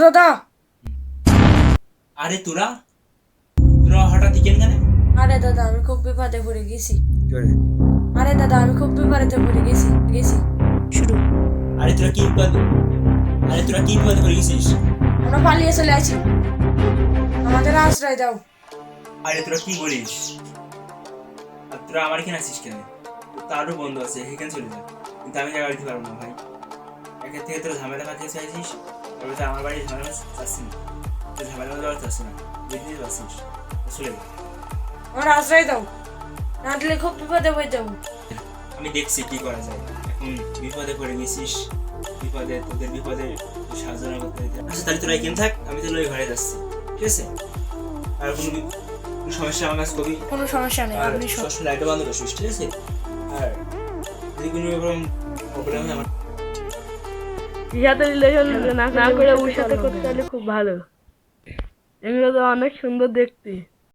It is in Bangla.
দাদা। আরে তোরা তোরা হঠাৎ কেন? আরে দাদা আমি খুব বিপদে পড়ে গেছি। আরে দাদা আমি খুব বিপদে পড়ে গেছি। শুরু। আরে তোরা কি বিপদে পড়ে গেছিস? আমরা পালিয়ে চলে আসি, আমাদের আশ্রয় দাও। আরে তোরা কি বলিস? আর তোরা আমার এখানে আসিস কেন? তারও বন্ধু আছে, এখানে চলে যা। কিন্তু আমি জায়গা দিতে পারবো না ভাই। এখান থেকে তোরা ঝামেলা পাঠিয়ে চাইছিস, তবে তো আমার বাড়ি ঝামেলা চাচ্ছি না। তুই ঝামেলা দেওয়ার চাচ্ছি না, বুঝতে পারছিস? চলে যা। আমার আশ্রয় দাও, না দিলে খুব বিপদে পড়ে যাবো। আমি দেখছি কি করা যায়। এখন বিপদে পড়ে গেছিস, তোদের বিপদে সাহায্য না করতে দিতে। আচ্ছা তাহলে তোরা এখানে থাক, আমি তো ওই ঘরে যাচ্ছি, ঠিক আছে? আর কোনো সমস্যা আমার কাছে কবি। কোনো সমস্যা নেই, আর আপনি সবসময় লাইটও বন্ধ রাখিস, ঠিক আছে? আর যদি কোনো রকম প্রবলেম হয় আমার সাথে রিলেশন না করে ওর সাথে করতে হলে খুব ভালো। এগুলো তো অনেক সুন্দর দেখতে।